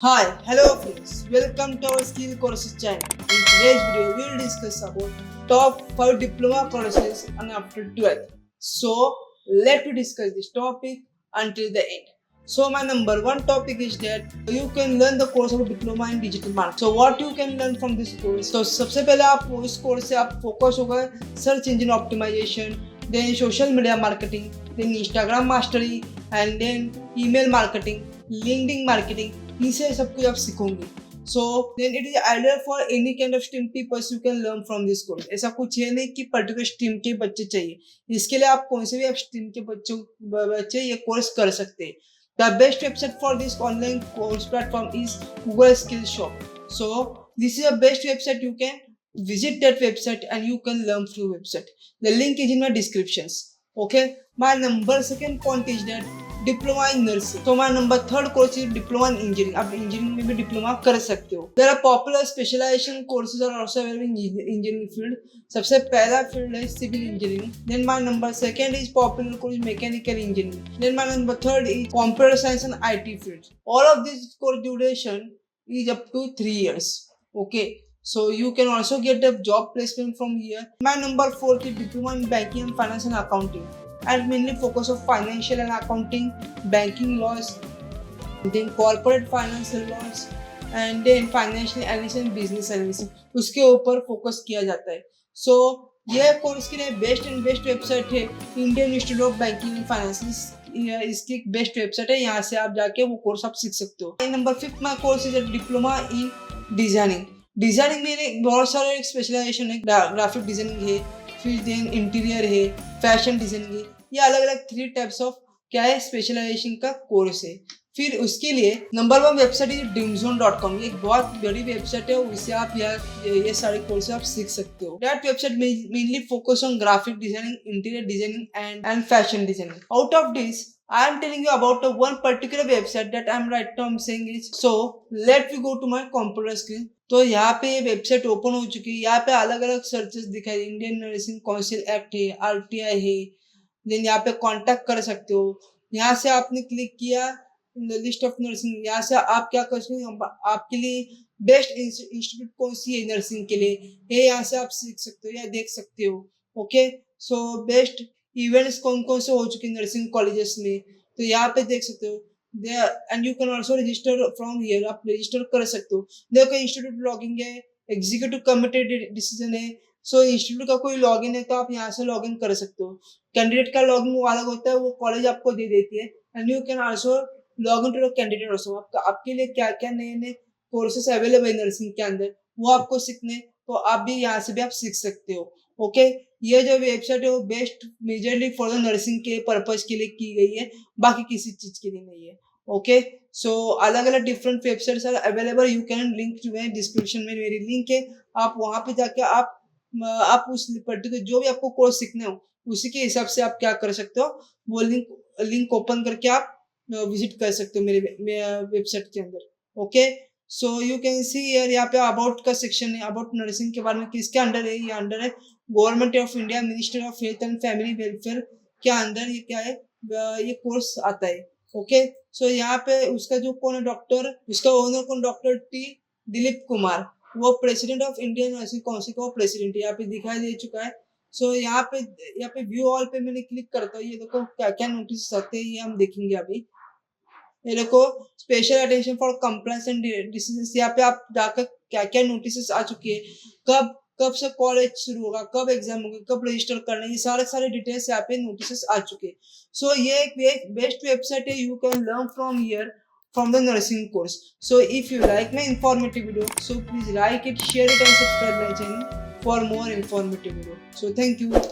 Hello friends, welcome to our Skill Courses channel. In today's video, we will discuss about top 5 diploma courses and after 12th. So, let me discuss this topic until the end. So, my number one topic is that you can learn the course of diploma in digital marketing. So, what you can learn from this course? So, सबसे पहले आप इस course से आप focus होगा search engine optimisation, then social media marketing, then Instagram mastery, and then email marketing, LinkedIn marketing. इसे सब कुछ आप सीखोगे. So then it is ideal for any kind of stream people you can learn from this course. ऐसा कुछ है नहीं कि पर्टिकुलर स्ट्रीम के बच्चे चाहिए. इसके लिए आप कौन से भी आप स्ट्रीम के बच्चे ये कोर्स कर सकते हैं. The best website for this online course platform is Google Skills Shop. So this is the best website. You can visit that website and you can learn through website. The link is in my descriptions. Okay. My number second point is that diploma in nursing. तो हमारा number third course है diploma in engineering. आप engineering में भी diploma कर सकते हो. There are popular specialisation courses are also available in engineering field. सबसे पहला फील्ड है civil engineering. Then my number second is popular course mechanical engineering. Then my number third is computer science and IT field. All of this course duration is up to 3 years. Okay, so you can also get a job placement from here. My number 4 is diploma in banking and finance and accounting, and mainly focus on financial and accounting, banking laws, then corporate financial laws, and then financial analysis and business analysis. उसके ऊपर focus किया जाता है. So यह course के लिए best website है Indian institute of banking and finance. इसकी बेस्ट वेबसाइट है. यहाँ से आप जाके वो कोर्स आप सीख सकते हो. Number 5 my course is diploma in designing. Designing में बहुत सारे स्पेशलाइजेशन है. ग्राफिक डिजाइनिंग है, फिर देन इंटीरियर है, फैशन डिजाइनिंग है. ये अलग अलग 3 टाइप्स ऑफ क्या है स्पेशलाइजेशन का कोर्स है. फिर उसके लिए नंबर 1 वेबसाइट है dreamzone.com. ये एक बहुत बड़ी वेबसाइट है. उससे आप ये सारे कोर्स आप सीख सकते हो. That website mainly focus on graphic designing, interior designing and fashion designing. Out of this I am telling you about one particular website that I am right now saying is. So let me go to my computer screen. तो यहाँ पे ये website open हो चुकी है. यहाँ पे अलग अलग सर्चेस दिखाई. इंडियन नर्सिंग काउंसिल एक्ट है, RTI है. देन यहाँ पे कांटेक्ट कर सकते हो. यहाँ से आपने क्लिक किया लिस्ट ऑफ नर्सिंग. यहाँ से आप क्या कर सकते हो, आपके लिए बेस्ट इंस्टीट्यूट कौन सी है नर्सिंग के लिए, ये यहाँ से आप सीख सकते हो या देख सकते हो. ओके, सो बेस्ट इवेंट्स कौन कौन से हो चुके नर्सिंग कॉलेजेस में, तो यहाँ पे देख सकते हो. And you can also register from here. आप रजिस्टर कर सकते हो. देखो इंस्टीट्यूट लॉगिंग है, एग्जीक्यूटिव कमिटी डिसीजन है. सो इंस्टीट्यूट का कोई लॉगिन है तो आप यहाँ से लॉगिन कर सकते हो. कैंडिडेट का लॉगिन वो अलग होता है, वो कॉलेज आपको दे देती है. And you can also log in to the candidate also. आपके लिए क्या क्या नए नए कोर्सेस अवेलेबल है नर्सिंग के अंदर, वो आपको सीखने, तो आप भी यहाँ से भी आप सीख सकते हो. ओके, ये जो वेबसाइट है वो best majorly for the nursing के पर्पज के लिए की गई है, बाकी किसी चीज के लिए नहीं है. ओके, सो अलग अलग different websites are available. You can link में डिस्क्रिप्शन में मेरी लिंक है. आप वहां पे जाके आप उस पर्टिकुलर जो भी आपको कोर्स सीखने हो उसी के हिसाब से आप क्या कर सकते हो, वो लिंक ओपन करके आप विजिट कर सकते हो मेरे वेबसाइट के अंदर. Okay, so you can see here. यहाँ पे अबाउट का सेक्शन है. अबाउट नर्सिंग के बारे में किसके अंडर है, ये अंडर है government of India, ministry of health and family welfare के अंदर ये क्या है, ये कोर्स आता है. ओके, सो यहाँ पे उसका जो कौन है डॉक्टर, उसका ओनर कौन, डॉक्टर टी दिलीप कुमार, वो president of Indian nursing council का वो प्रेसिडेंट यहाँ पे दिखाई दे चुका है. सो यहाँ पे व्यू ऑल पे मैंने क्लिक करता हूँ. ये देखो क्या क्या नोटिस आते हैं, ये हम देखेंगे अभी. ये देखो special attention for complaints and decisions. यहाँ पे आप जाकर क्या क्या नोटिस आ चुकी है, कब से कॉलेज शुरू होगा, कब एग्जाम होगा, कब रजिस्टर करना है, ये सारे डिटेल्स यहाँ पे नोटिस आ चुके हैं. सो ये एक बेस्ट वेबसाइट है. You can learn from here from the nursing course. So if you like my informative video, so please like it, share it and subscribe my channel for more informative video. So thank you.